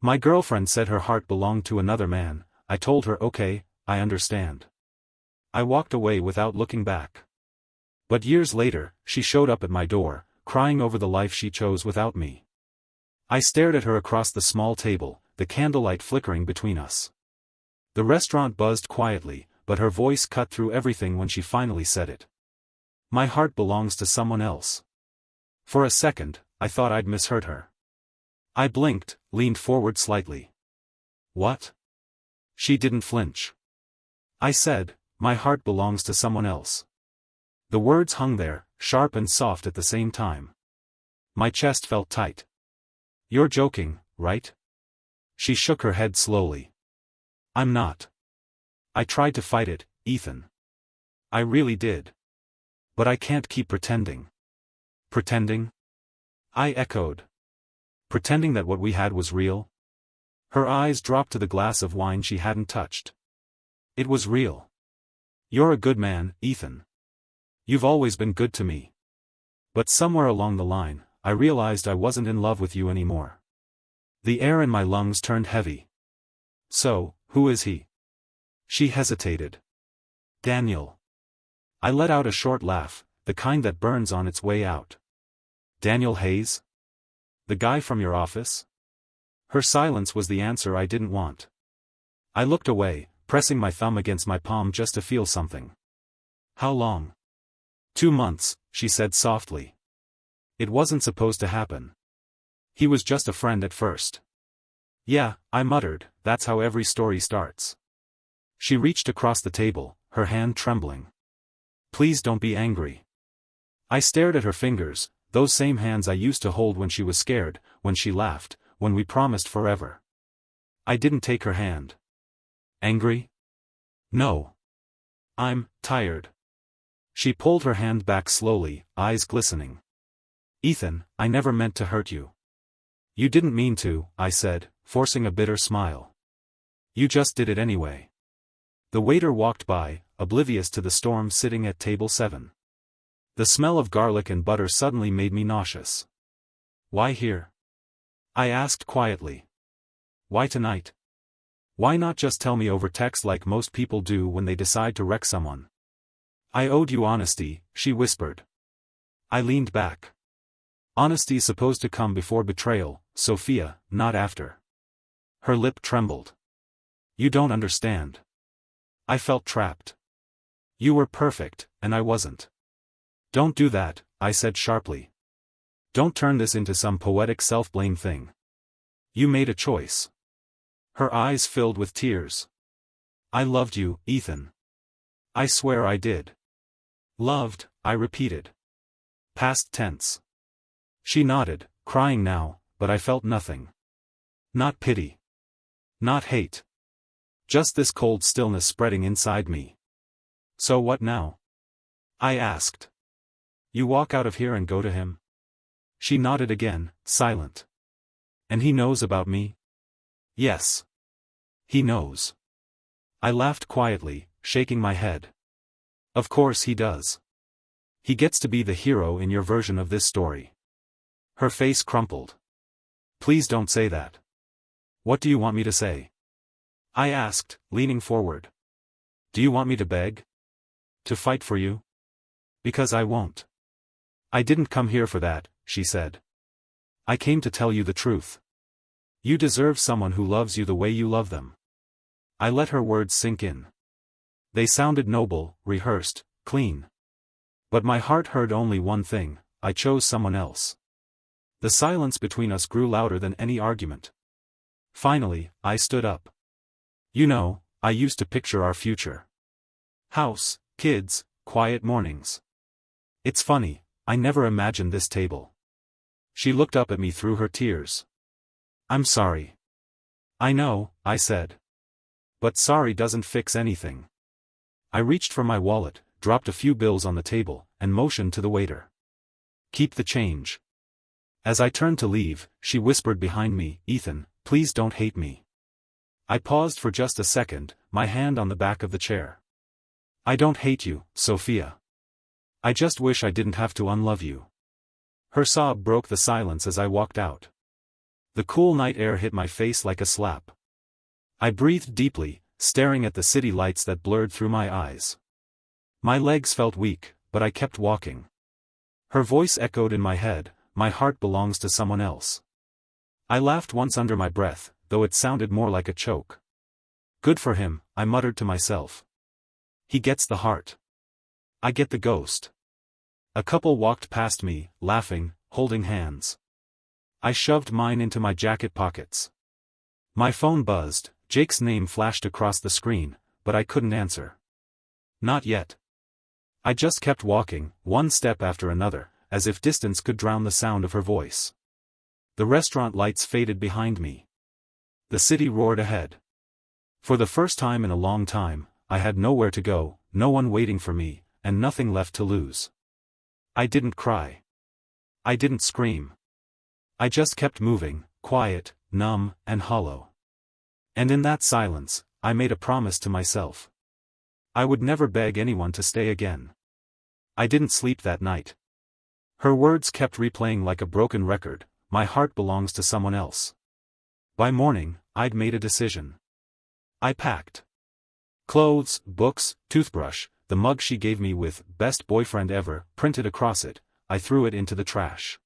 My girlfriend said her heart belonged to another man. I told her okay, I understand. I walked away without looking back. But years later, she showed up at my door, crying over the life she chose without me. I stared at her across the small table, the candlelight flickering between us. The restaurant buzzed quietly, but her voice cut through everything when she finally said it. My heart belongs to someone else. For a second, I thought I'd misheard her. I blinked, leaned forward slightly. What? She didn't flinch. I said, my heart belongs to someone else. The words hung there, sharp and soft at the same time. My chest felt tight. You're joking, right? She shook her head slowly. I'm not. I tried to fight it, Ethan. I really did. But I can't keep pretending. Pretending? I echoed. Pretending that what we had was real? Her eyes dropped to the glass of wine she hadn't touched. It was real. You're a good man, Ethan. You've always been good to me. But somewhere along the line, I realized I wasn't in love with you anymore. The air in my lungs turned heavy. So, who is he? She hesitated. Daniel. I let out a short laugh, the kind that burns on its way out. Daniel Hayes? The guy from your office? Her silence was the answer I didn't want. I looked away, pressing my thumb against my palm just to feel something. How long? 2 months, she said softly. It wasn't supposed to happen. He was just a friend at first. Yeah, I muttered, that's how every story starts. She reached across the table, her hand trembling. Please don't be angry. I stared at her fingers, those same hands I used to hold when she was scared, when she laughed, when we promised forever. I didn't take her hand. Angry? No. I'm tired. She pulled her hand back slowly, eyes glistening. Ethan, I never meant to hurt you. You didn't mean to, I said, forcing a bitter smile. You just did it anyway. The waiter walked by, oblivious to the storm sitting at table 7. The smell of garlic and butter suddenly made me nauseous. Why here? I asked quietly. Why tonight? Why not just tell me over text like most people do when they decide to wreck someone? I owed you honesty, she whispered. I leaned back. Honesty's supposed to come before betrayal, Sophia, not after. Her lip trembled. You don't understand. I felt trapped. You were perfect, and I wasn't. Don't do that, I said sharply. Don't turn this into some poetic self-blame thing. You made a choice. Her eyes filled with tears. I loved you, Ethan. I swear I did. Loved, I repeated. Past tense. She nodded, crying now, but I felt nothing. Not pity. Not hate. Just this cold stillness spreading inside me. So what now? I asked. You walk out of here and go to him? She nodded again, silent. And he knows about me? Yes. He knows. I laughed quietly, shaking my head. Of course he does. He gets to be the hero in your version of this story. Her face crumpled. Please don't say that. What do you want me to say? I asked, leaning forward. Do you want me to beg? To fight for you? Because I won't. I didn't come here for that, she said. I came to tell you the truth. You deserve someone who loves you the way you love them. I let her words sink in. They sounded noble, rehearsed, clean. But my heart heard only one thing: I chose someone else. The silence between us grew louder than any argument. Finally, I stood up. You know, I used to picture our future. House, kids, quiet mornings. It's funny, I never imagined this table. She looked up at me through her tears. I'm sorry. I know, I said. But sorry doesn't fix anything. I reached for my wallet, dropped a few bills on the table, and motioned to the waiter. Keep the change. As I turned to leave, she whispered behind me, Ethan, please don't hate me. I paused for just a second, my hand on the back of the chair. I don't hate you, Sophia. I just wish I didn't have to unlove you. Her sob broke the silence as I walked out. The cool night air hit my face like a slap. I breathed deeply, staring at the city lights that blurred through my eyes. My legs felt weak, but I kept walking. Her voice echoed in my head, "My heart belongs to someone else." I laughed once under my breath, though it sounded more like a choke. "Good for him," I muttered to myself. "He gets the heart. I get the ghost." A couple walked past me, laughing, holding hands. I shoved mine into my jacket pockets. My phone buzzed, Jake's name flashed across the screen, but I couldn't answer. Not yet. I just kept walking, one step after another, as if distance could drown the sound of her voice. The restaurant lights faded behind me. The city roared ahead. For the first time in a long time, I had nowhere to go, no one waiting for me, and nothing left to lose. I didn't cry. I didn't scream. I just kept moving, quiet, numb, and hollow. And in that silence, I made a promise to myself. I would never beg anyone to stay again. I didn't sleep that night. Her words kept replaying like a broken record, "My heart belongs to someone else." By morning, I'd made a decision. I packed clothes, books, toothbrush, the mug she gave me with "Best Boyfriend Ever" printed across it. I threw it into the trash.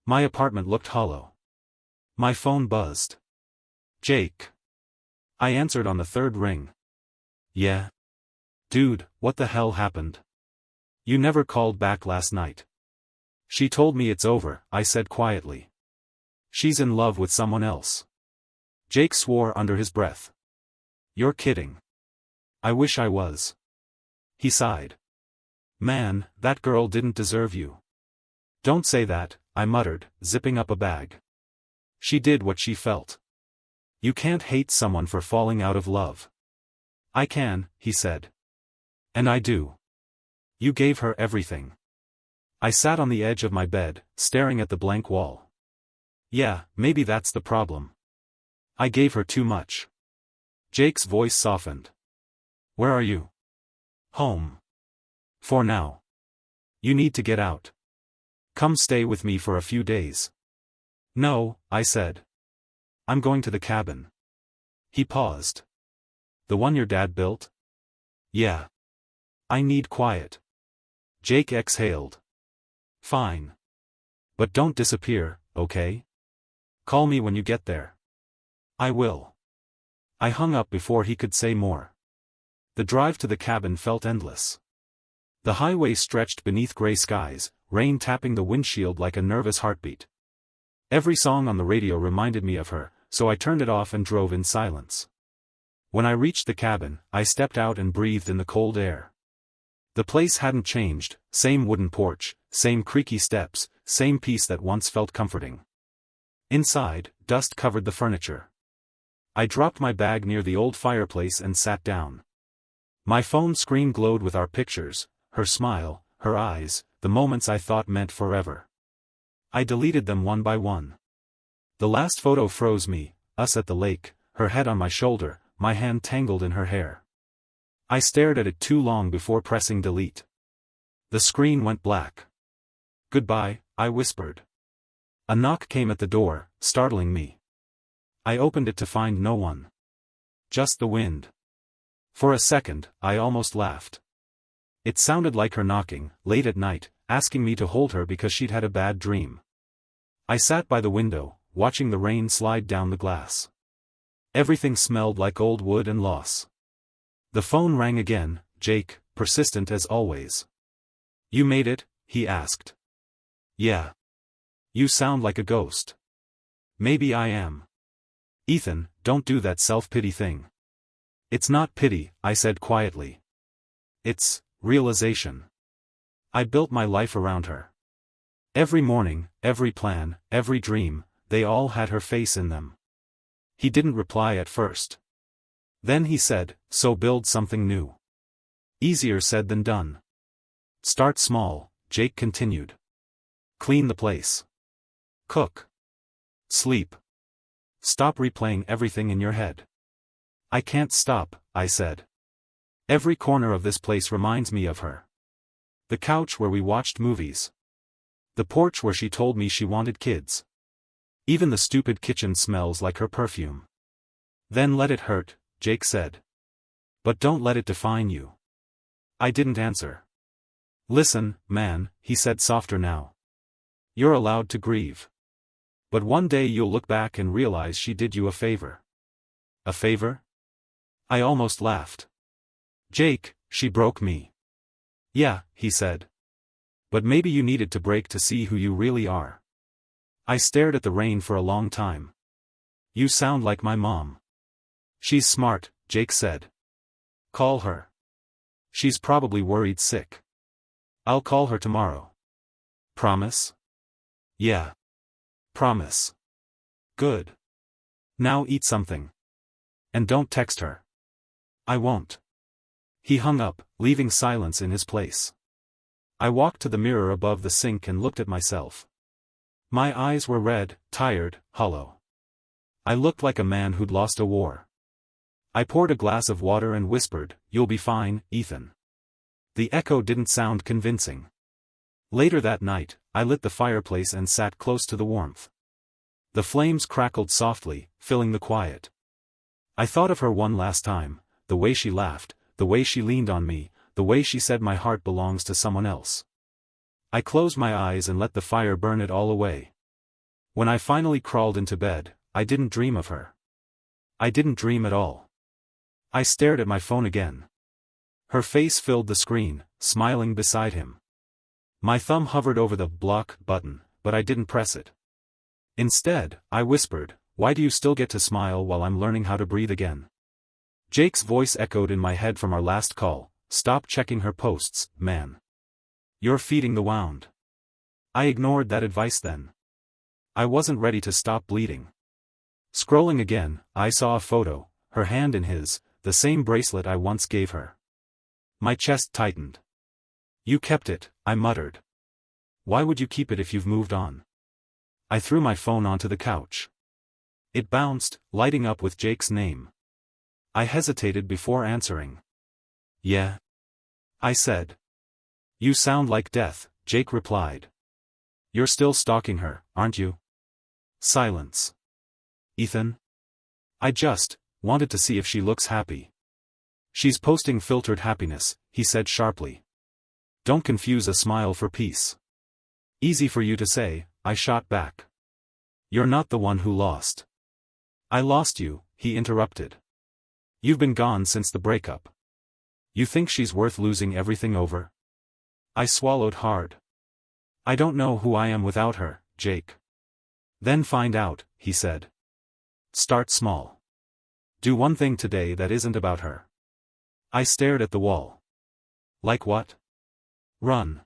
My apartment looked hollow. My phone buzzed. "Jake." I answered on the third ring. "Yeah. Dude, what the hell happened? You never called back last night." "She told me it's over," I said quietly. "She's in love with someone else." Jake swore under his breath. "You're kidding." "I wish I was." He sighed. "Man, that girl didn't deserve you." "Don't say that," I muttered, zipping up a bag. "She did what she felt." "You can't hate someone for falling out of love." "I can," he said. "And I do." "You gave her everything." I sat on the edge of my bed, staring at the blank wall. "Yeah, maybe that's the problem. I gave her too much." Jake's voice softened. "Where are you?" "Home. For now. You need to get out. Come stay with me for a few days." "No," I said. "I'm going to the cabin." He paused. "The one your dad built?" "Yeah. I need quiet." Jake exhaled. "Fine. But don't disappear, okay? Call me when you get there." "I will." I hung up before he could say more. The drive to the cabin felt endless. The highway stretched beneath gray skies, rain tapping the windshield like a nervous heartbeat. Every song on the radio reminded me of her, so I turned it off and drove in silence. When I reached the cabin, I stepped out and breathed in the cold air. The place hadn't changed, same wooden porch, same creaky steps, same peace that once felt comforting. Inside, dust covered the furniture. I dropped my bag near the old fireplace and sat down. My phone screen glowed with our pictures, her smile, her eyes, the moments I thought meant forever. I deleted them one by one. The last photo froze me, us at the lake, her head on my shoulder, my hand tangled in her hair. I stared at it too long before pressing delete. The screen went black. "Goodbye," I whispered. A knock came at the door, startling me. I opened it to find no one. Just the wind. For a second, I almost laughed. It sounded like her knocking, late at night, asking me to hold her because she'd had a bad dream. I sat by the window, watching the rain slide down the glass. Everything smelled like old wood and loss. The phone rang again, Jake, persistent as always. "You made it?" he asked. "Yeah. You sound like a ghost." "Maybe I am." "Ethan, don't do that self-pity thing." "It's not pity," I said quietly. "It's realization. I built my life around her. Every morning, every plan, every dream, they all had her face in them." He didn't reply at first. Then he said, "So build something new." Easier said than done. "Start small," Jake continued. "Clean the place. Cook. Sleep. Stop replaying everything in your head." "I can't stop," I said. "Every corner of this place reminds me of her. The couch where we watched movies. The porch where she told me she wanted kids. Even the stupid kitchen smells like her perfume. Then let it hurt, Jake said. But don't let it define you. I didn't answer. Listen, man, he said softer now. You're allowed to grieve. But one day you'll look back and realize she did you a favor. A favor? I almost laughed. Jake, she broke me. Yeah, he said. But maybe you needed to break to see who you really are. I stared at the rain for a long time. You sound like my mom. She's smart, Jake said. Call her. She's probably worried sick. I'll call her tomorrow. Promise? Yeah. Promise. Good. Now eat something. And don't text her. I won't. He hung up, leaving silence in his place. I walked to the mirror above the sink and looked at myself. My eyes were red, tired, hollow. I looked like a man who'd lost a war. I poured a glass of water and whispered, "You'll be fine, Ethan." The echo didn't sound convincing. Later that night, I lit the fireplace and sat close to the warmth. The flames crackled softly, filling the quiet. I thought of her one last time, the way she laughed, the way she leaned on me, the way she said my heart belongs to someone else. I closed my eyes and let the fire burn it all away. When I finally crawled into bed, I didn't dream of her. I didn't dream at all. I stared at my phone again. Her face filled the screen, smiling beside him. My thumb hovered over the block button, but I didn't press it. Instead, I whispered, "Why do you still get to smile while I'm learning how to breathe again?" Jake's voice echoed in my head from our last call, "Stop checking her posts, man. You're feeding the wound." I ignored that advice then. I wasn't ready to stop bleeding. Scrolling again, I saw a photo, her hand in his, the same bracelet I once gave her. My chest tightened. "You kept it," I muttered. "Why would you keep it if you've moved on?" I threw my phone onto the couch. It bounced, lighting up with Jake's name. I hesitated before answering. "Yeah?" I said. "You sound like death," Jake replied. "You're still stalking her, aren't you?" Silence. "Ethan? I just wanted to see if she looks happy." "She's posting filtered happiness," he said sharply. "Don't confuse a smile for peace." "Easy for you to say," I shot back. "You're not the one who lost." "I lost you," he interrupted. "You've been gone since the breakup. You think she's worth losing everything over?" I swallowed hard. "I don't know who I am without her, Jake." "Then find out," he said. "Start small. Do one thing today that isn't about her." I stared at the wall. "Like what?" "Run.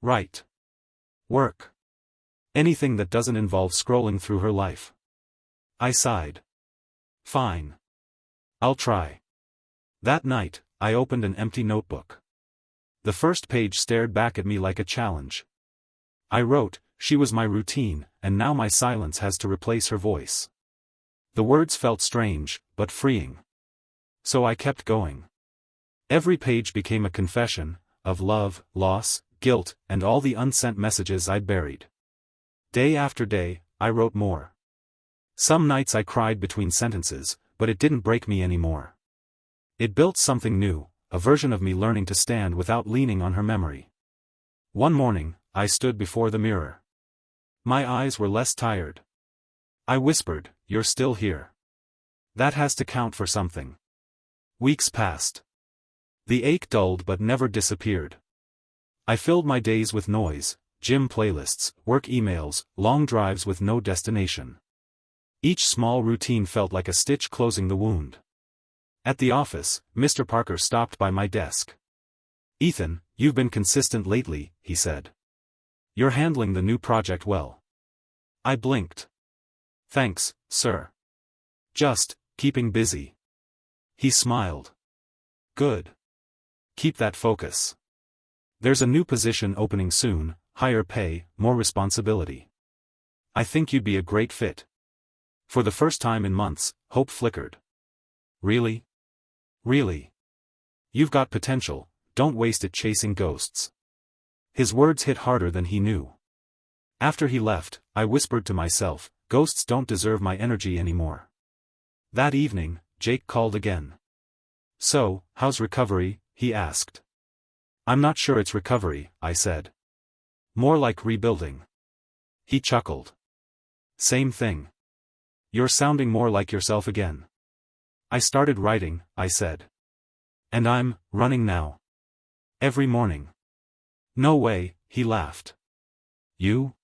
Write. Work. Anything that doesn't involve scrolling through her life." I sighed. "Fine. I'll try." That night, I opened an empty notebook. The first page stared back at me like a challenge. I wrote, "She was my routine, and now my silence has to replace her voice." The words felt strange, but freeing. So I kept going. Every page became a confession, of love, loss, guilt, and all the unsent messages I'd buried. Day after day, I wrote more. Some nights I cried between sentences, but it didn't break me anymore. It built something new, a version of me learning to stand without leaning on her memory. One morning, I stood before the mirror. My eyes were less tired. I whispered, "You're still here. That has to count for something." Weeks passed. The ache dulled but never disappeared. I filled my days with noise, gym playlists, work emails, long drives with no destination. Each small routine felt like a stitch closing the wound. At the office, Mr. Parker stopped by my desk. "Ethan, you've been consistent lately," he said. "You're handling the new project well." I blinked. "Thanks, sir. Just keeping busy." He smiled. "Good. Keep that focus. There's a new position opening soon, higher pay, more responsibility. I think you'd be a great fit." For the first time in months, hope flickered. "Really? Really? You've got potential, don't waste it chasing ghosts." His words hit harder than he knew. After he left, I whispered to myself, ghosts don't deserve my energy anymore. That evening, Jake called again. So, how's recovery? He asked. I'm not sure it's recovery, I said. More like rebuilding. He chuckled. Same thing. You're sounding more like yourself again. I started writing, I said. And I'm running now. Every morning. No way, he laughed. You?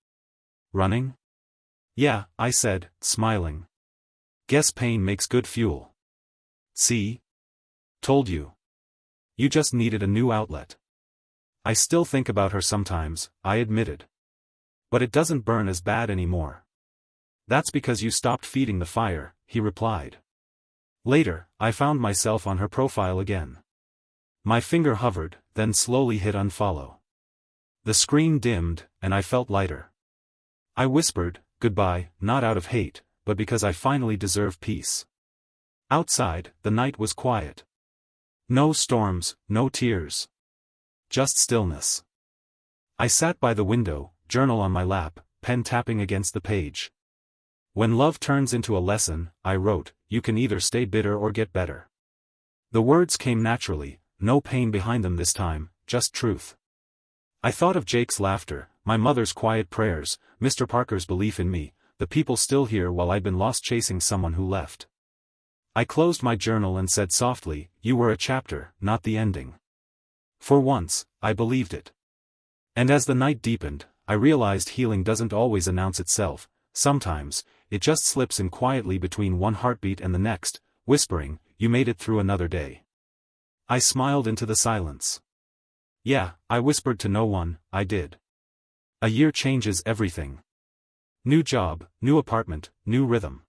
Running? Yeah, I said, smiling. Guess pain makes good fuel. See? Told you. You just needed a new outlet. I still think about her sometimes, I admitted. But it doesn't burn as bad anymore. That's because you stopped feeding the fire, he replied. Later, I found myself on her profile again. My finger hovered, then slowly hit unfollow. The screen dimmed, and I felt lighter. I whispered, goodbye, not out of hate, but because I finally deserve peace. Outside, the night was quiet. No storms, no tears. Just stillness. I sat by the window, journal on my lap, pen tapping against the page. When love turns into a lesson, I wrote, you can either stay bitter or get better. The words came naturally, no pain behind them this time, just truth. I thought of Jake's laughter, my mother's quiet prayers, Mr. Parker's belief in me, the people still here while I'd been lost chasing someone who left. I closed my journal and said softly, you were a chapter, not the ending. For once, I believed it. And as the night deepened, I realized healing doesn't always announce itself, sometimes, it just slips in quietly between one heartbeat and the next, whispering, you made it through another day. I smiled into the silence. Yeah, I whispered to no one, I did. A year changes everything. New job, new apartment, new rhythm.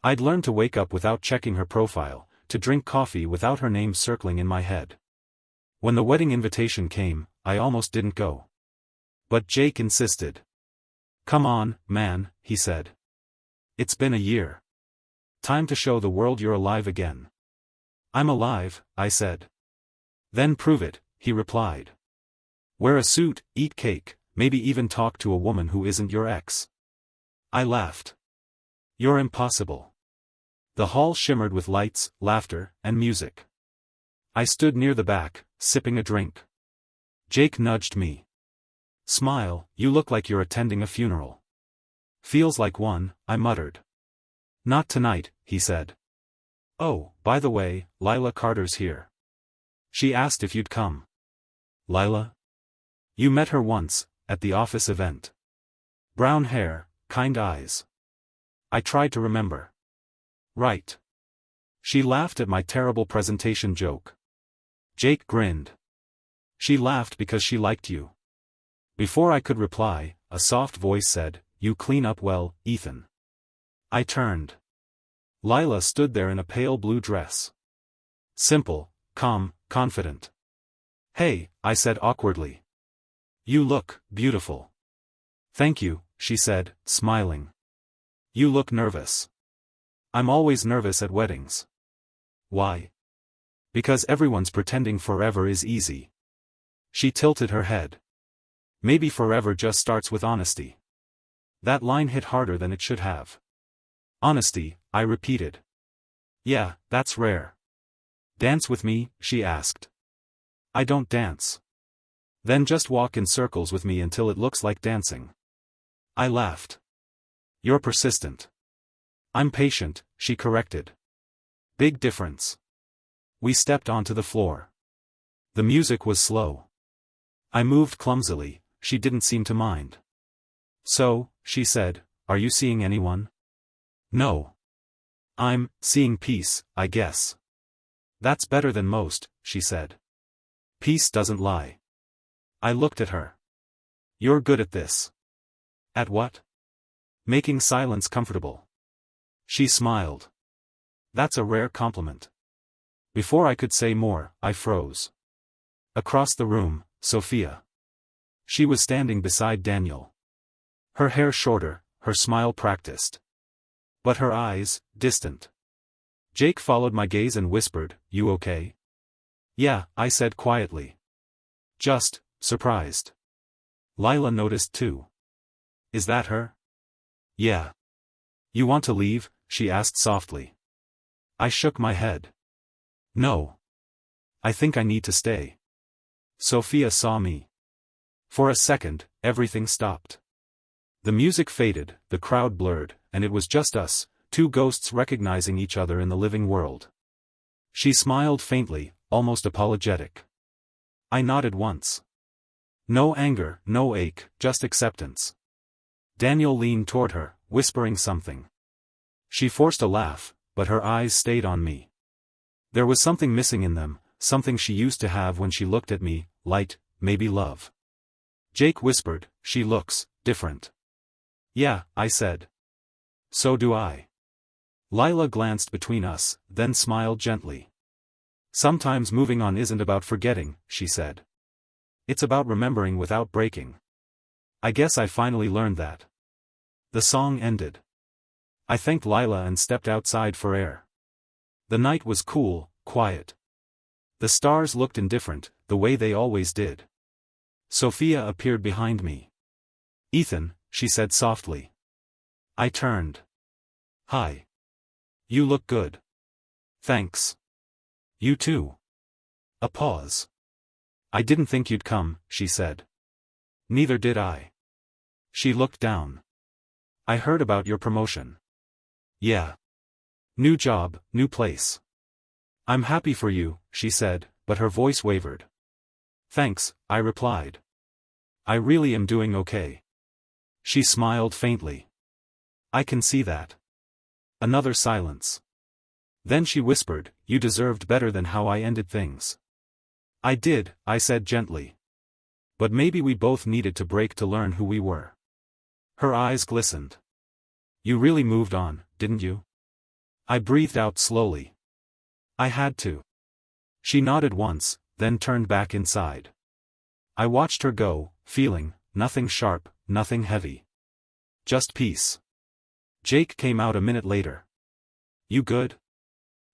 I'd learned to wake up without checking her profile, to drink coffee without her name circling in my head. When the wedding invitation came, I almost didn't go. But Jake insisted. Come on, man, he said. It's been a year. Time to show the world you're alive again. I'm alive, I said. Then prove it, he replied. Wear a suit, eat cake, maybe even talk to a woman who isn't your ex. I laughed. You're impossible. The hall shimmered with lights, laughter, and music. I stood near the back, sipping a drink. Jake nudged me. Smile, you look like you're attending a funeral. Feels like one, I muttered. Not tonight, he said. Oh, by the way, Lila Carter's here. She asked if you'd come. Lila? You met her once, at the office event. Brown hair, kind eyes. I tried to remember. Right. She laughed at my terrible presentation joke. Jake grinned. She laughed because she liked you. Before I could reply, a soft voice said, you clean up well, Ethan. I turned. Lila stood there in a pale blue dress. Simple, calm, confident. Hey, I said awkwardly. You look beautiful. Thank you, she said, smiling. You look nervous. I'm always nervous at weddings. Why? Because everyone's pretending forever is easy. She tilted her head. Maybe forever just starts with honesty. That line hit harder than it should have. Honesty, I repeated. Yeah, that's rare. Dance with me, she asked. I don't dance. Then just walk in circles with me until it looks like dancing. I laughed. You're persistent. I'm patient, she corrected. Big difference. We stepped onto the floor. The music was slow. I moved clumsily, she didn't seem to mind. So, she said, are you seeing anyone? No. I'm seeing peace, I guess. That's better than most, she said. Peace doesn't lie. I looked at her. You're good at this. At what? Making silence comfortable. She smiled. That's a rare compliment. Before I could say more, I froze. Across the room, Sophia. She was standing beside Daniel. Her hair shorter, her smile practiced. But her eyes, distant. Jake followed my gaze and whispered, you okay? Yeah, I said quietly. Just, surprised. Lila noticed too. Is that her? Yeah. You want to leave? She asked softly. I shook my head. No. I think I need to stay. Sophia saw me. For a second, everything stopped. The music faded, the crowd blurred, and it was just us, two ghosts recognizing each other in the living world. She smiled faintly, almost apologetic. I nodded once. No anger, no ache, just acceptance. Daniel leaned toward her, whispering something. She forced a laugh, but her eyes stayed on me. There was something missing in them, something she used to have when she looked at me, light, maybe love. Jake whispered, she looks different. Yeah, I said. So do I. Lila glanced between us, then smiled gently. Sometimes moving on isn't about forgetting, she said. It's about remembering without breaking. I guess I finally learned that. The song ended. I thanked Lila and stepped outside for air. The night was cool, quiet. The stars looked indifferent, the way they always did. Sophia appeared behind me. Ethan, she said softly. I turned. Hi. You look good. Thanks. You too. A pause. I didn't think you'd come, she said. Neither did I. She looked down. I heard about your promotion. Yeah. New job, new place. I'm happy for you, she said, but her voice wavered. Thanks, I replied. I really am doing okay. She smiled faintly. I can see that. Another silence. Then she whispered, you deserved better than how I ended things. I did, I said gently. But maybe we both needed to break to learn who we were. Her eyes glistened. You really moved on, didn't you? I breathed out slowly. I had to. She nodded once, then turned back inside. I watched her go, feeling, nothing sharp, nothing heavy. Just peace. Jake came out a minute later. You good?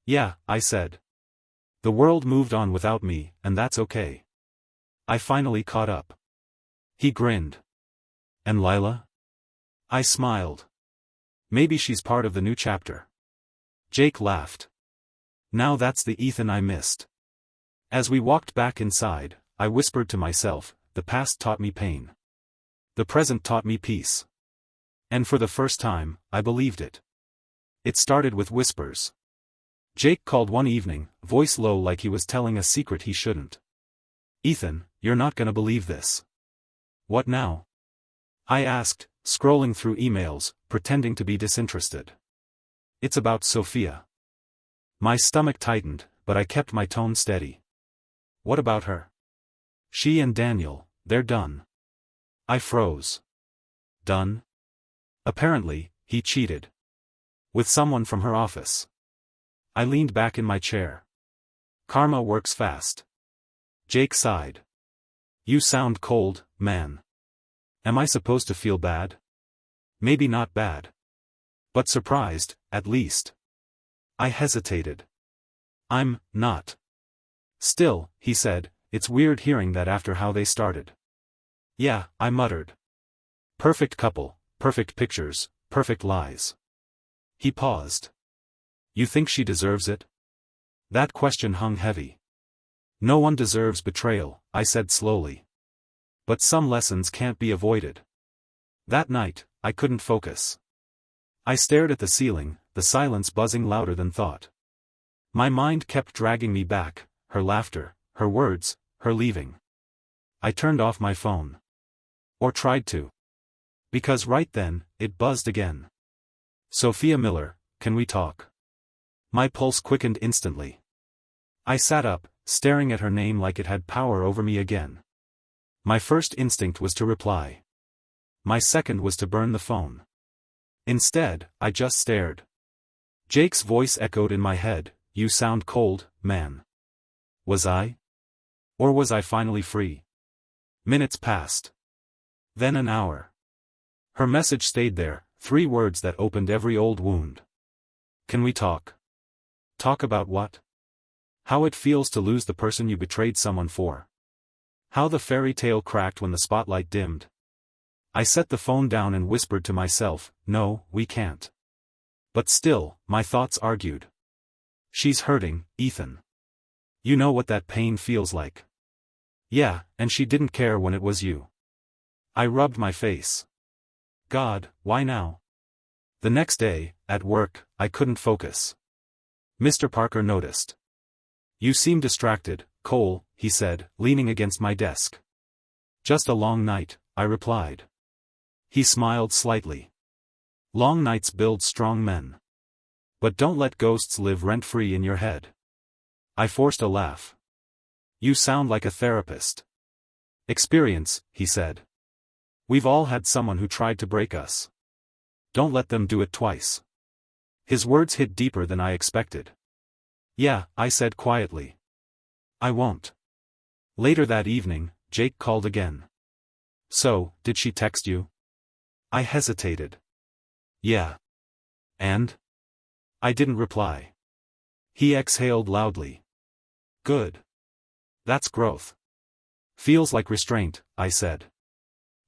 Yeah, I said. The world moved on without me, and that's okay. I finally caught up. He grinned. And Lila? I smiled. Maybe she's part of the new chapter. Jake laughed. Now that's the Ethan I missed. As we walked back inside, I whispered to myself, the past taught me pain. The present taught me peace. And for the first time, I believed it. It started with whispers. Jake called one evening, voice low like he was telling a secret he shouldn't. Ethan, you're not gonna believe this. What now? I asked, scrolling through emails, pretending to be disinterested. It's about Sophia. My stomach tightened, but I kept my tone steady. What about her? She and Daniel, they're done. I froze. Done? Apparently, he cheated. With someone from her office. I leaned back in my chair. Karma works fast. Jake sighed. You sound cold, man. Am I supposed to feel bad? Maybe not bad. But surprised, at least. I hesitated. I'm not. Still, he said, it's weird hearing that after how they started. Yeah, I muttered. Perfect couple, perfect pictures, perfect lies. He paused. You think she deserves it? That question hung heavy. No one deserves betrayal, I said slowly. But some lessons can't be avoided. That night, I couldn't focus. I stared at the ceiling, the silence buzzing louder than thought. My mind kept dragging me back, her laughter, her words, her leaving. I turned off my phone. Or tried to. Because right then, it buzzed again. Sophia Miller, can we talk? My pulse quickened instantly. I sat up, staring at her name like it had power over me again. My first instinct was to reply. My second was to burn the phone. Instead, I just stared. Jake's voice echoed in my head, you sound cold, man. Was I? Or was I finally free? Minutes passed. Then an hour. Her message stayed there, 3 words that opened every old wound. Can we talk? Talk about what? How it feels to lose the person you betrayed someone for. How the fairy tale cracked when the spotlight dimmed. I set the phone down and whispered to myself, no, we can't. But still, my thoughts argued. She's hurting, Ethan. You know what that pain feels like. Yeah, and she didn't care when it was you. I rubbed my face. God, why now? The next day, at work, I couldn't focus. Mr. Parker noticed. You seem distracted, Cole, he said, leaning against my desk. Just a long night, I replied. He smiled slightly. Long nights build strong men. But don't let ghosts live rent-free in your head. I forced a laugh. You sound like a therapist. Experience, he said. We've all had someone who tried to break us. Don't let them do it twice. His words hit deeper than I expected. Yeah, I said quietly. I won't. Later that evening, Jake called again. So, did she text you? I hesitated. Yeah. And? I didn't reply. He exhaled loudly. Good. That's growth. Feels like restraint, I said.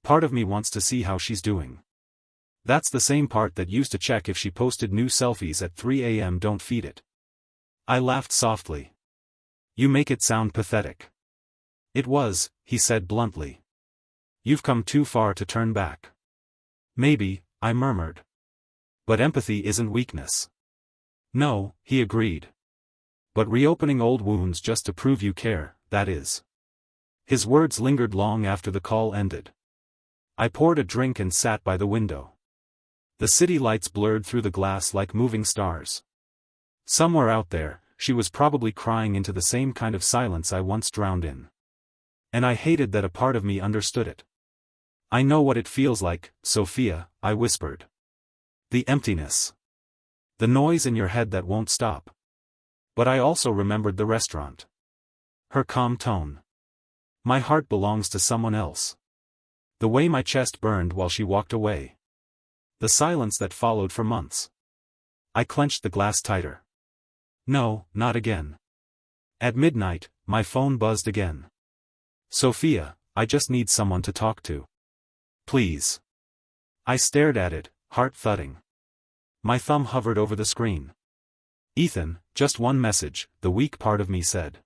Part of me wants to see how she's doing. That's the same part that used to check if she posted new selfies at 3 a.m. Don't feed it. I laughed softly. You make it sound pathetic. It was, he said bluntly. You've come too far to turn back. Maybe, I murmured. But empathy isn't weakness. No, he agreed. But reopening old wounds just to prove you care, that is. His words lingered long after the call ended. I poured a drink and sat by the window. The city lights blurred through the glass like moving stars. Somewhere out there, she was probably crying into the same kind of silence I once drowned in. And I hated that a part of me understood it. I know what it feels like, Sophia, I whispered. The emptiness. The noise in your head that won't stop. But I also remembered the restaurant. Her calm tone. My heart belongs to someone else. The way my chest burned while she walked away. The silence that followed for months. I clenched the glass tighter. No, not again. At midnight, my phone buzzed again. Sophia, I just need someone to talk to. Please. I stared at it, heart thudding. My thumb hovered over the screen. Ethan, just one message, the weak part of me said.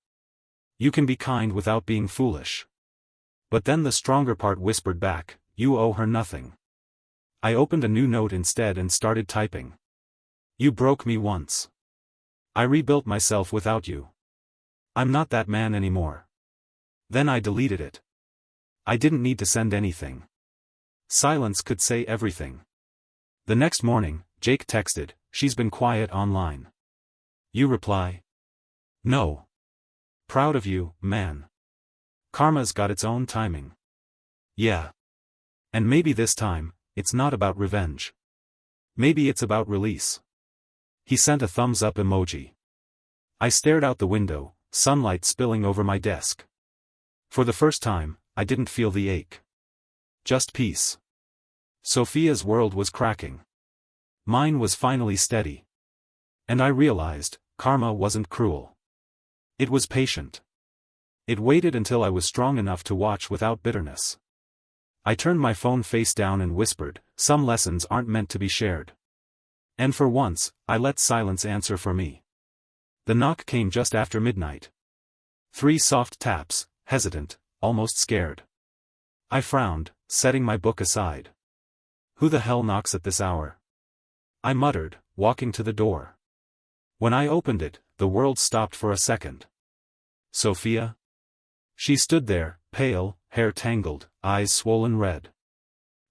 You can be kind without being foolish. But then the stronger part whispered back, you owe her nothing. I opened a new note instead and started typing. You broke me once. I rebuilt myself without you. I'm not that man anymore. Then I deleted it. I didn't need to send anything. Silence could say everything. The next morning, Jake texted, she's been quiet online. You reply? No. Proud of you, man. Karma's got its own timing. Yeah. And maybe this time, it's not about revenge. Maybe it's about release. He sent a thumbs up emoji. I stared out the window, sunlight spilling over my desk. For the first time, I didn't feel the ache. Just peace. Sophia's world was cracking. Mine was finally steady. And I realized, karma wasn't cruel. It was patient. It waited until I was strong enough to watch without bitterness. I turned my phone face down and whispered, some lessons aren't meant to be shared. And for once, I let silence answer for me. The knock came just after midnight. 3 soft taps, hesitant, almost scared. I frowned, setting my book aside. Who the hell knocks at this hour? I muttered, walking to the door. When I opened it, the world stopped for a second. Sophia? She stood there, pale, hair tangled, eyes swollen red.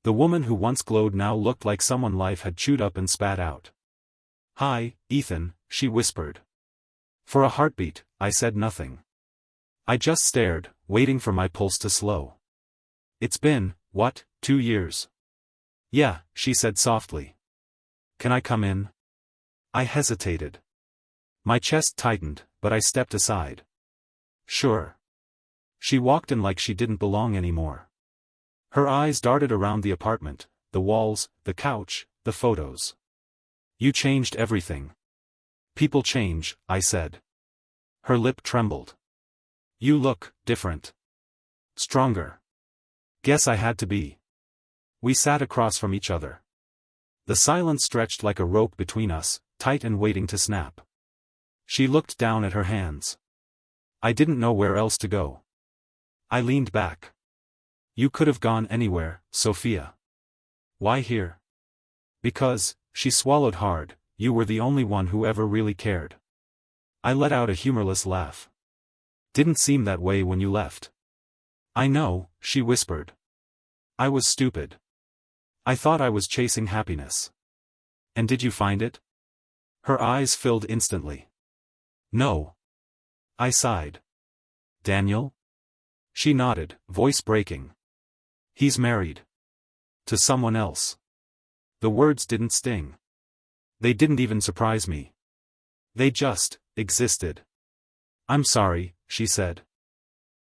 The woman who once glowed now looked like someone life had chewed up and spat out. Hi, Ethan, she whispered. For a heartbeat, I said nothing. I just stared, waiting for my pulse to slow. It's been, what, 2 years? Yeah, she said softly. Can I come in? I hesitated. My chest tightened, but I stepped aside. Sure. She walked in like she didn't belong anymore. Her eyes darted around the apartment, the walls, the couch, the photos. You changed everything. People change, I said. Her lip trembled. You look different. Stronger. Guess I had to be. We sat across from each other. The silence stretched like a rope between us, tight and waiting to snap. She looked down at her hands. I didn't know where else to go. I leaned back. You could have gone anywhere, Sophia. Why here? Because, she swallowed hard, you were the only one who ever really cared. I let out a humorless laugh. Didn't seem that way when you left. I know, she whispered. I was stupid. I thought I was chasing happiness. And did you find it? Her eyes filled instantly. No. I sighed. Daniel? She nodded, voice breaking. He's married. To someone else. The words didn't sting. They didn't even surprise me. They just existed. I'm sorry, she said.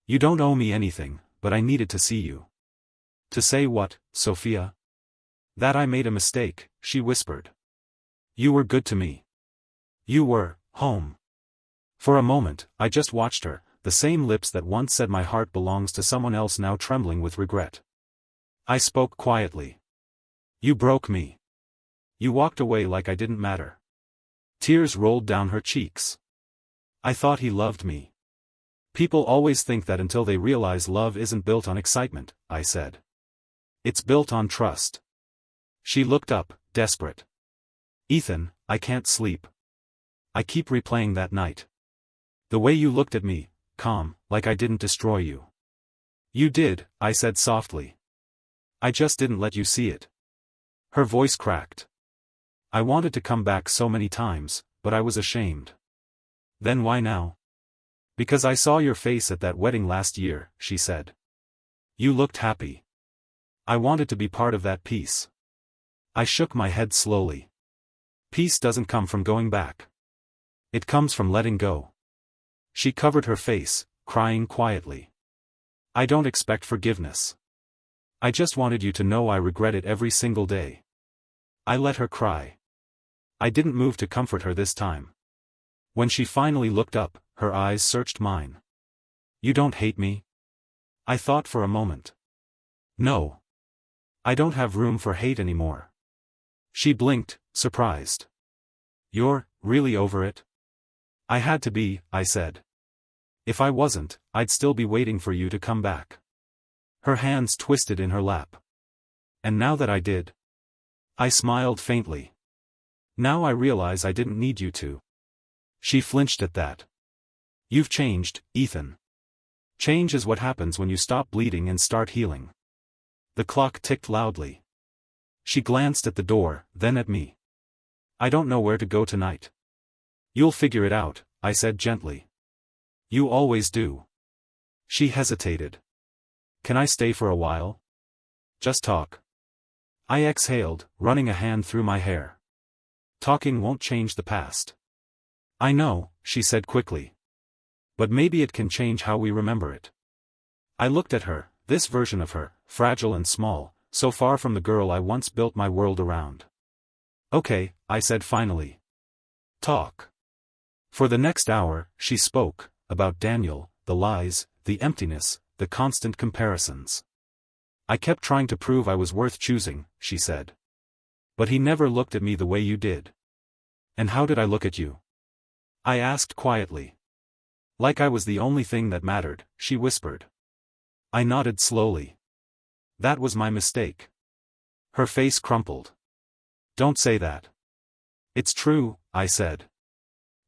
You don't owe me anything, but I needed to see you. To say what, Sophia? That I made a mistake, she whispered. You were good to me. You were home. For a moment, I just watched her, the same lips that once said my heart belongs to someone else now trembling with regret. I spoke quietly. You broke me. You walked away like I didn't matter. Tears rolled down her cheeks. I thought he loved me. People always think that until they realize love isn't built on excitement, I said. It's built on trust. She looked up, desperate. Ethan, I can't sleep. I keep replaying that night. The way you looked at me, calm, like I didn't destroy you. You did, I said softly. I just didn't let you see it. Her voice cracked. I wanted to come back so many times, but I was ashamed. Then why now? Because I saw your face at that wedding last year, she said. You looked happy. I wanted to be part of that peace. I shook my head slowly. Peace doesn't come from going back. It comes from letting go. She covered her face, crying quietly. I don't expect forgiveness. I just wanted you to know I regret it every single day. I let her cry. I didn't move to comfort her this time. When she finally looked up, her eyes searched mine. You don't hate me? I thought for a moment. No. I don't have room for hate anymore. She blinked, surprised. You're really over it? I had to be, I said. If I wasn't, I'd still be waiting for you to come back. Her hands twisted in her lap. And now that I did. I smiled faintly. Now I realize I didn't need you to. She flinched at that. You've changed, Ethan. Change is what happens when you stop bleeding and start healing. The clock ticked loudly. She glanced at the door, then at me. I don't know where to go tonight. You'll figure it out, I said gently. You always do. She hesitated. Can I stay for a while? Just talk. I exhaled, running a hand through my hair. Talking won't change the past. I know, she said quickly. But maybe it can change how we remember it. I looked at her, this version of her, fragile and small, so far from the girl I once built my world around. Okay, I said finally. Talk. For the next hour, she spoke, about Daniel, the lies, the emptiness, the constant comparisons. I kept trying to prove I was worth choosing, she said. But he never looked at me the way you did. And how did I look at you? I asked quietly. Like I was the only thing that mattered, she whispered. I nodded slowly. That was my mistake. Her face crumpled. Don't say that. It's true, I said.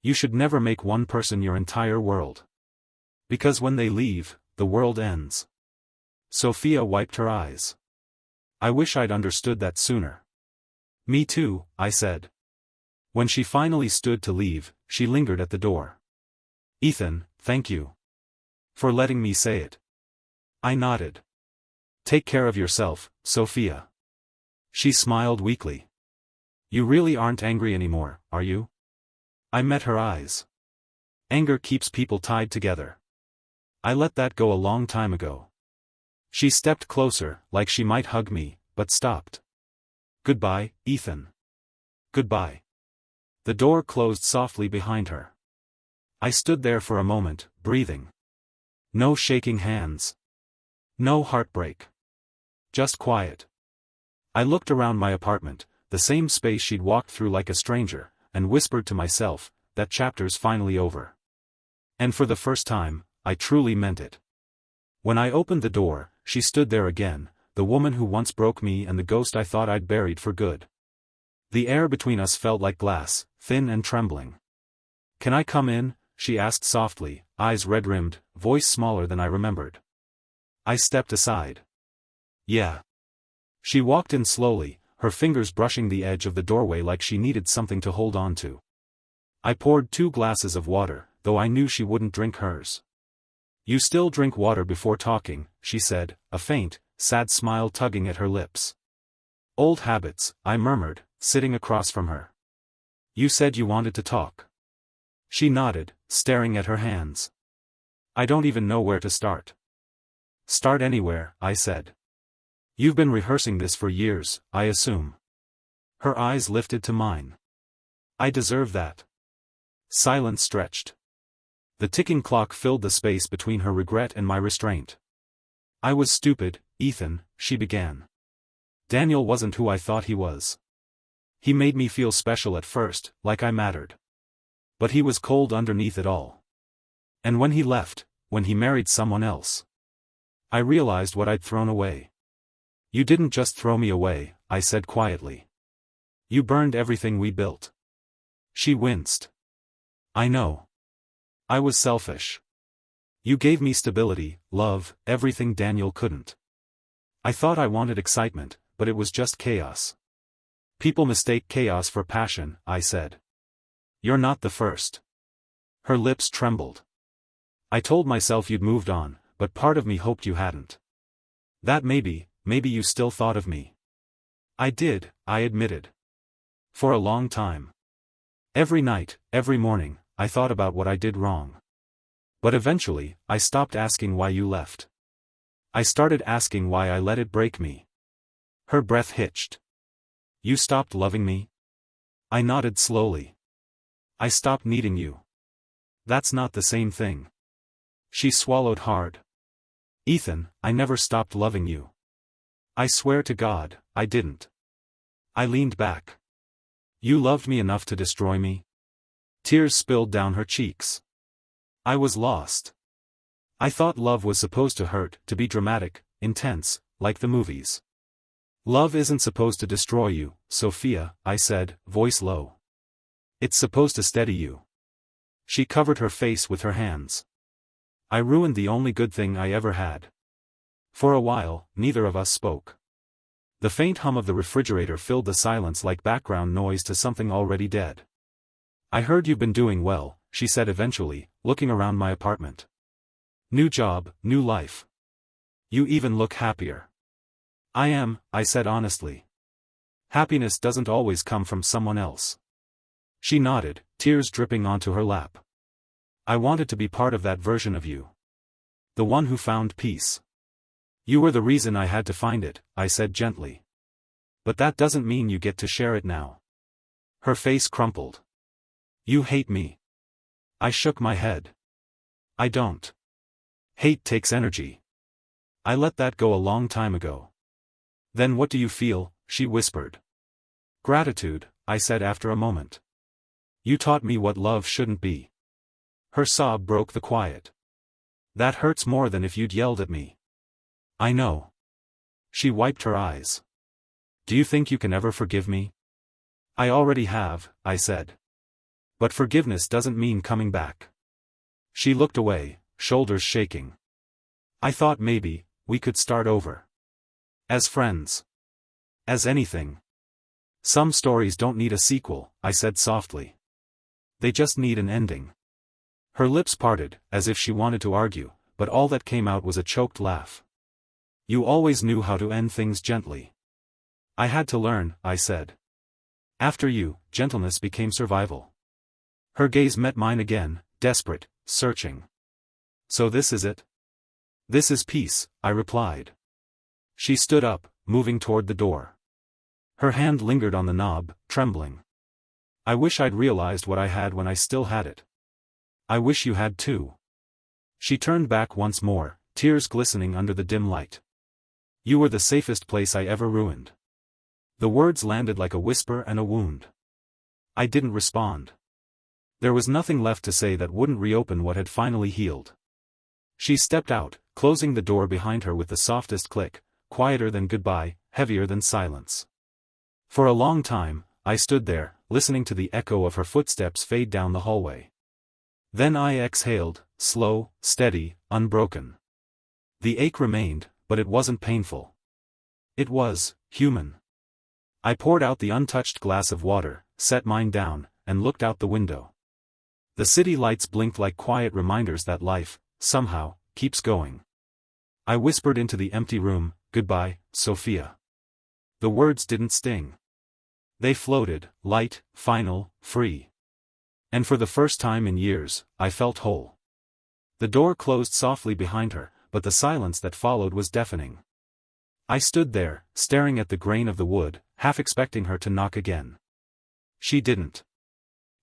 You should never make one person your entire world. Because when they leave, the world ends. Sophia wiped her eyes. I wish I'd understood that sooner. Me too, I said. When she finally stood to leave, she lingered at the door. Ethan, thank you. For letting me say it. I nodded. Take care of yourself, Sophia. She smiled weakly. You really aren't angry anymore, are you? I met her eyes. Anger keeps people tied together. I let that go a long time ago. She stepped closer, like she might hug me, but stopped. Goodbye, Ethan. Goodbye. The door closed softly behind her. I stood there for a moment, breathing. No shaking hands. No heartbreak. Just quiet. I looked around my apartment, the same space she'd walked through like a stranger, and whispered to myself, that chapter's finally over. And for the first time, I truly meant it. When I opened the door, she stood there again, the woman who once broke me and the ghost I thought I'd buried for good. The air between us felt like glass, thin and trembling. "Can I come in?" she asked softly, eyes red-rimmed, voice smaller than I remembered. I stepped aside. "Yeah." She walked in slowly, her fingers brushing the edge of the doorway like she needed something to hold on to. I poured 2 glasses of water, though I knew she wouldn't drink hers. "You still drink water before talking," she said, a faint, sad smile tugging at her lips. "Old habits," I murmured, sitting across from her. "You said you wanted to talk." She nodded, staring at her hands. "I don't even know where to start." "Start anywhere," I said. "You've been rehearsing this for years, I assume." Her eyes lifted to mine. "I deserve that." Silence stretched. The ticking clock filled the space between her regret and my restraint. "I was stupid, Ethan," she began. "Daniel wasn't who I thought he was. He made me feel special at first, like I mattered. But he was cold underneath it all. And when he left, when he married someone else, I realized what I'd thrown away." "You didn't just throw me away," I said quietly. "You burned everything we built." She winced. "I know. I was selfish. You gave me stability, love, everything Daniel couldn't. I thought I wanted excitement, but it was just chaos." "People mistake chaos for passion," I said. "You're not the first." Her lips trembled. "I told myself you'd moved on, but part of me hoped you hadn't. That maybe you still thought of me." "I did," I admitted. "For a long time. Every night, every morning, I thought about what I did wrong. But eventually, I stopped asking why you left. I started asking why I let it break me." Her breath hitched. "You stopped loving me?" I nodded slowly. "I stopped needing you." "That's not the same thing." She swallowed hard. "Ethan, I never stopped loving you. I swear to God, I didn't." I leaned back. "You loved me enough to destroy me?" Tears spilled down her cheeks. I was lost. I thought love was supposed to hurt, to be dramatic, intense, like the movies. "Love isn't supposed to destroy you, Sophia," I said, voice low. "It's supposed to steady you." She covered her face with her hands. "I ruined the only good thing I ever had." For a while, neither of us spoke. The faint hum of the refrigerator filled the silence like background noise to something already dead. "I heard you've been doing well," she said eventually, looking around my apartment. "New job, new life. You even look happier." "I am," I said honestly. "Happiness doesn't always come from someone else." She nodded, tears dripping onto her lap. "I wanted to be part of that version of you. The one who found peace. You were the reason I had to find it," I said gently. "But that doesn't mean you get to share it now." Her face crumpled. "You hate me." I shook my head. "I don't. Hate takes energy. I let that go a long time ago." "Then what do you feel?" she whispered. "Gratitude," I said after a moment. "You taught me what love shouldn't be." Her sob broke the quiet. "That hurts more than if you'd yelled at me." "I know." She wiped her eyes. "Do you think you can ever forgive me?" "I already have," I said. "But forgiveness doesn't mean coming back." She looked away, shoulders shaking. "I thought maybe we could start over. As friends. As anything. Some stories don't need a sequel," I said softly. "They just need an ending." Her lips parted, as if she wanted to argue, but all that came out was a choked laugh. "You always knew how to end things gently." "I had to learn," I said. "After you, gentleness became survival." Her gaze met mine again, desperate, searching. "So this is it?" "This is peace," I replied. She stood up, moving toward the door. Her hand lingered on the knob, trembling. "I wish I'd realized what I had when I still had it. I wish you had too." She turned back once more, tears glistening under the dim light. "You were the safest place I ever ruined. The words landed like a whisper and a wound. I didn't respond. There was nothing left to say that wouldn't reopen what had finally healed. She stepped out, closing the door behind her with the softest click, quieter than goodbye, heavier than silence. For a long time, I stood there, listening to the echo of her footsteps fade down the hallway. Then I exhaled, slow, steady, unbroken. The ache remained, but it wasn't painful. It was human. I poured out the untouched glass of water, set mine down, and looked out the window. The city lights blinked like quiet reminders that life, somehow, keeps going. I whispered into the empty room, "Goodbye, Sophia." The words didn't sting. They floated, light, final, free. And for the first time in years, I felt whole. The door closed softly behind her, but the silence that followed was deafening. I stood there, staring at the grain of the wood, half expecting her to knock again. She didn't.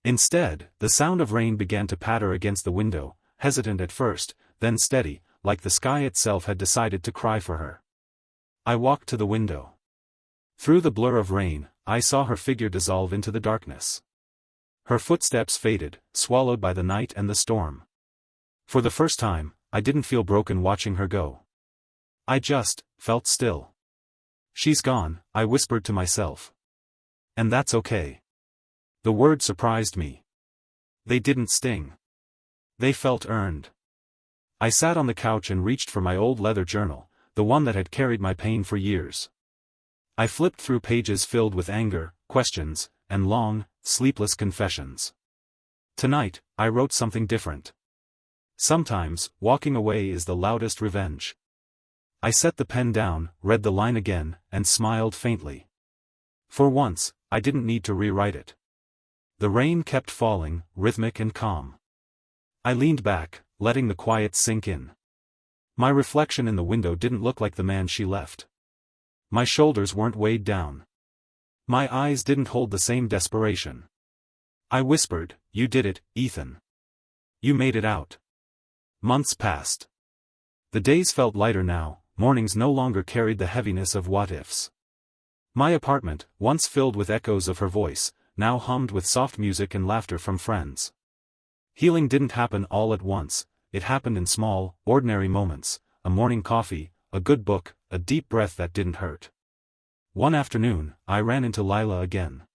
Instead, the sound of rain began to patter against the window, hesitant at first, then steady, like the sky itself had decided to cry for her. I walked to the window. Through the blur of rain, I saw her figure dissolve into the darkness. Her footsteps faded, swallowed by the night and the storm. For the first time, I didn't feel broken watching her go. I just felt still. She's gone, I whispered to myself. And that's okay. The word surprised me. They didn't sting. They felt earned. I sat on the couch and reached for my old leather journal, the one that had carried my pain for years. I flipped through pages filled with anger, questions, and long, sleepless confessions. Tonight, I wrote something different. Sometimes, walking away is the loudest revenge. I set the pen down, read the line again, and smiled faintly. For once, I didn't need to rewrite it. The rain kept falling, rhythmic and calm. I leaned back, letting the quiet sink in. My reflection in the window didn't look like the man she left. My shoulders weren't weighed down. My eyes didn't hold the same desperation. I whispered, "You did it, Ethan. You made it out." Months passed. The days felt lighter now, mornings no longer carried the heaviness of what-ifs. My apartment, once filled with echoes of her voice, now hummed with soft music and laughter from friends. Healing didn't happen all at once, it happened in small, ordinary moments, a morning coffee, a good book, a deep breath that didn't hurt. One afternoon, I ran into Lila again.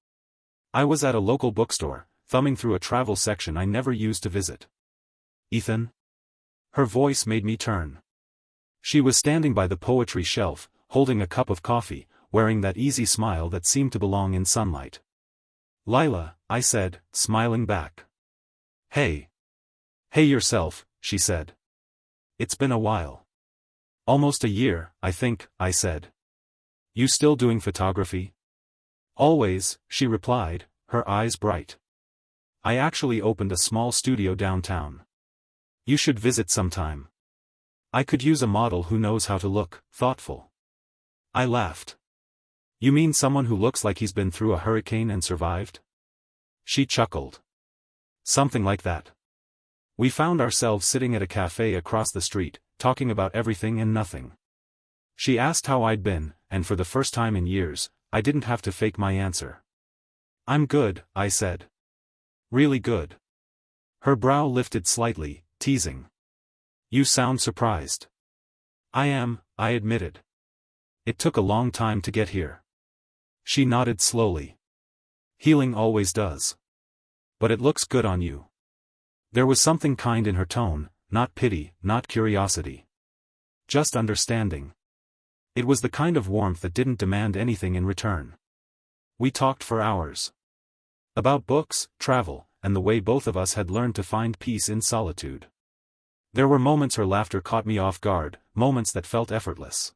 I was at a local bookstore, thumbing through a travel section I never used to visit. "Ethan?" Her voice made me turn. She was standing by the poetry shelf, holding a cup of coffee, wearing that easy smile that seemed to belong in sunlight. "Lila," I said, smiling back. "Hey." "Hey yourself," she said. "It's been a while." "Almost a year, I think," I said. "You still doing photography?" "Always," she replied, her eyes bright. "I actually opened a small studio downtown. You should visit sometime. I could use a model who knows how to look thoughtful." I laughed. "You mean someone who looks like he's been through a hurricane and survived?" She chuckled. "Something like that." We found ourselves sitting at a cafe across the street, talking about everything and nothing. She asked how I'd been, and for the first time in years, I didn't have to fake my answer. "I'm good," I said. "Really good." Her brow lifted slightly, teasing. "You sound surprised." "I am," I admitted. "It took a long time to get here." She nodded slowly. "Healing always does. But it looks good on you." There was something kind in her tone, not pity, not curiosity. Just understanding. It was the kind of warmth that didn't demand anything in return. We talked for hours. About books, travel, and the way both of us had learned to find peace in solitude. There were moments her laughter caught me off guard, moments that felt effortless.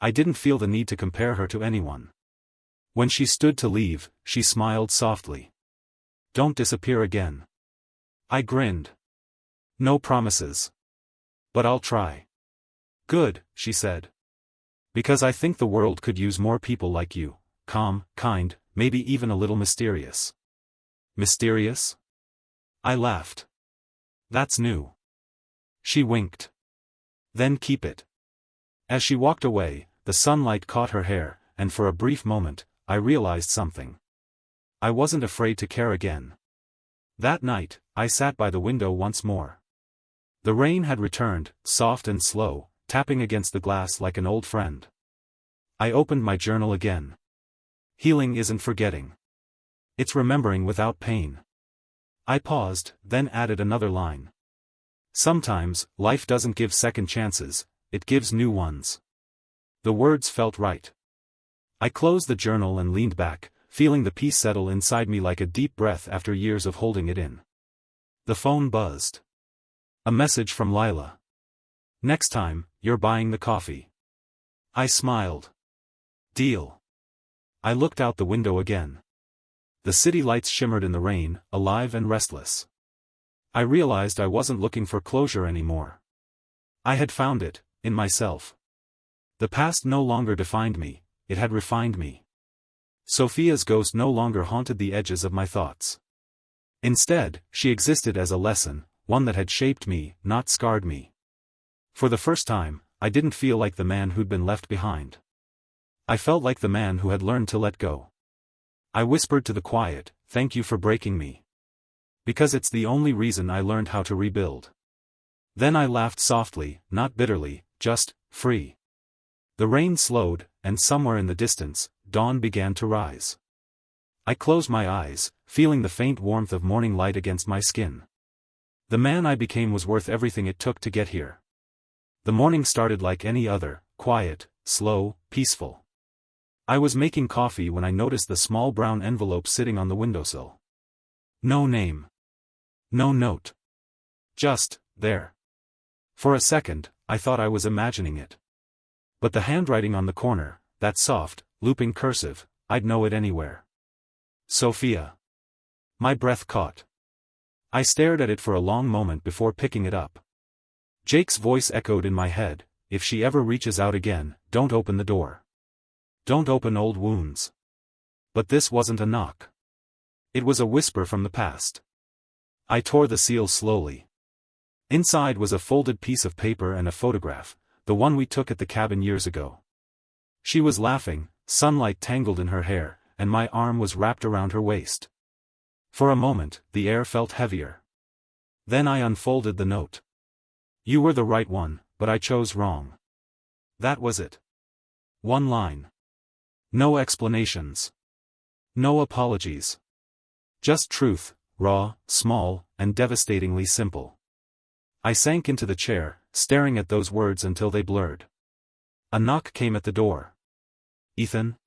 I didn't feel the need to compare her to anyone. When she stood to leave, she smiled softly. "Don't disappear again." I grinned. "No promises. But I'll try." "Good," she said. "Because I think the world could use more people like you, calm, kind, maybe even a little mysterious." "Mysterious?" I laughed. "That's new." She winked. "Then keep it." As she walked away, the sunlight caught her hair, and for a brief moment, I realized something. I wasn't afraid to care again. That night, I sat by the window once more. The rain had returned, soft and slow, tapping against the glass like an old friend. I opened my journal again. Healing isn't forgetting. It's remembering without pain. I paused, then added another line. Sometimes, life doesn't give second chances, it gives new ones. The words felt right. I closed the journal and leaned back, feeling the peace settle inside me like a deep breath after years of holding it in. The phone buzzed. A message from Lila. Next time, you're buying the coffee. I smiled. Deal. I looked out the window again. The city lights shimmered in the rain, alive and restless. I realized I wasn't looking for closure anymore. I had found it, in myself. The past no longer defined me, it had refined me. Sophia's ghost no longer haunted the edges of my thoughts. Instead, she existed as a lesson, one that had shaped me, not scarred me. For the first time, I didn't feel like the man who'd been left behind. I felt like the man who had learned to let go. I whispered to the quiet, "Thank you for breaking me. Because it's the only reason I learned how to rebuild." Then I laughed softly, not bitterly, just, free. The rain slowed, and somewhere in the distance, dawn began to rise. I closed my eyes, feeling the faint warmth of morning light against my skin. The man I became was worth everything it took to get here. The morning started like any other, quiet, slow, peaceful. I was making coffee when I noticed the small brown envelope sitting on the windowsill. No name. No note. Just, there. For a second, I thought I was imagining it. But the handwriting on the corner, that soft, looping cursive, I'd know it anywhere. Sophia. My breath caught. I stared at it for a long moment before picking it up. Jake's voice echoed in my head, "If she ever reaches out again, don't open the door. Don't open old wounds." But this wasn't a knock. It was a whisper from the past. I tore the seal slowly. Inside was a folded piece of paper and a photograph, the one we took at the cabin years ago. She was laughing, sunlight tangled in her hair, and my arm was wrapped around her waist. For a moment, the air felt heavier. Then I unfolded the note. "You were the right one, but I chose wrong." That was it. One line. No explanations. No apologies. Just truth, raw, small, and devastatingly simple. I sank into the chair, staring at those words until they blurred. A knock came at the door. "Ethan?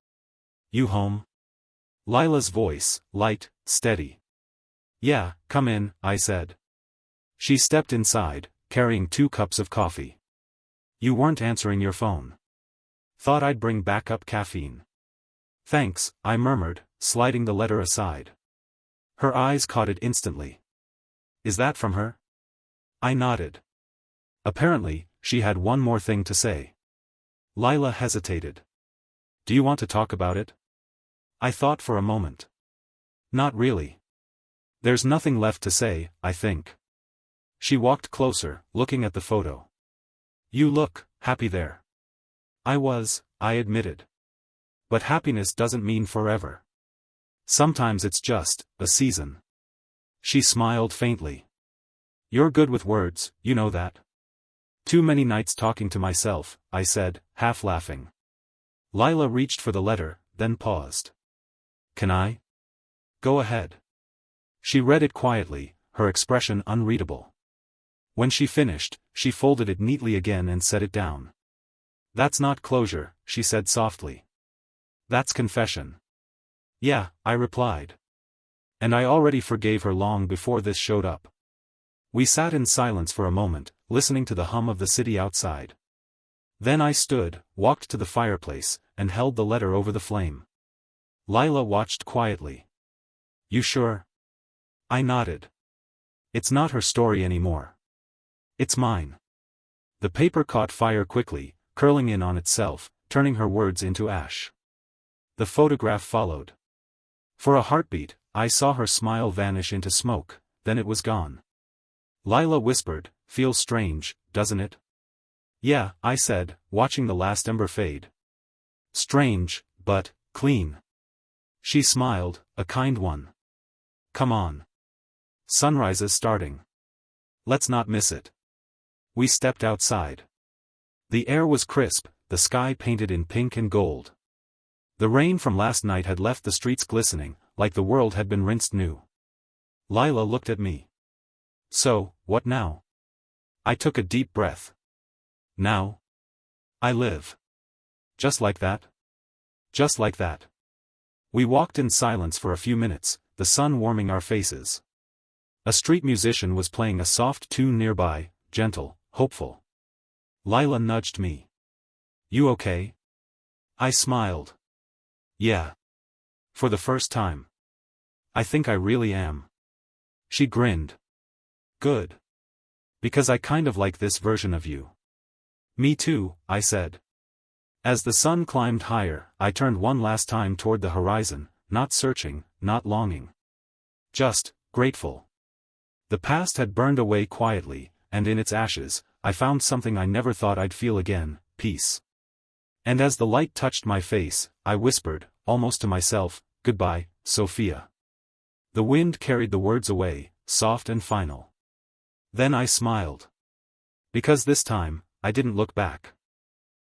You home?" Lila's voice, light, steady. "Yeah, come in," I said. She stepped inside, carrying 2 cups of coffee. "You weren't answering your phone. Thought I'd bring backup caffeine." "Thanks," I murmured, sliding the letter aside. Her eyes caught it instantly. "Is that from her?" I nodded. Apparently, she had one more thing to say. Lila hesitated. "Do you want to talk about it?" I thought for a moment. "Not really. There's nothing left to say, I think." She walked closer, looking at the photo. "You look happy there." I was, I admitted. But happiness doesn't mean forever. Sometimes it's just a season. She smiled faintly. "You're good with words, you know that." "Too many nights talking to myself," I said, half laughing. Lila reached for the letter, then paused. "Can I?" "Go ahead." She read it quietly, her expression unreadable. When she finished, she folded it neatly again and set it down. "That's not closure," she said softly. "That's confession." "Yeah," I replied. And I already forgave her long before this showed up. We sat in silence for a moment, listening to the hum of the city outside. Then I stood, walked to the fireplace, and held the letter over the flame. Lila watched quietly. "You sure?" I nodded. "It's not her story anymore. It's mine." The paper caught fire quickly, curling in on itself, turning her words into ash. The photograph followed. For a heartbeat, I saw her smile vanish into smoke, then it was gone. Lila whispered, "Feels strange, doesn't it?" "Yeah," I said, watching the last ember fade. "Strange, but clean." She smiled, a kind one. Come on. Sunrise is starting. Let's not miss it. We stepped outside. The air was crisp, the sky painted in pink and gold. The rain from last night had left the streets glistening, like the world had been rinsed new. Lila looked at me. So, what now? I took a deep breath. Now? I live. Just like that? Just like that. We walked in silence for a few minutes, the sun warming our faces. A street musician was playing a soft tune nearby, gentle, hopeful. Lila nudged me. You okay? I smiled. Yeah. For the first time. I think I really am. She grinned. Good. Because I kind of like this version of you. Me too, I said. As the sun climbed higher, I turned one last time toward the horizon, not searching, not longing. Just, grateful. The past had burned away quietly, and in its ashes, I found something I never thought I'd feel again, peace. And as the light touched my face, I whispered, almost to myself, goodbye, Sophia. The wind carried the words away, soft and final. Then I smiled. Because this time, I didn't look back.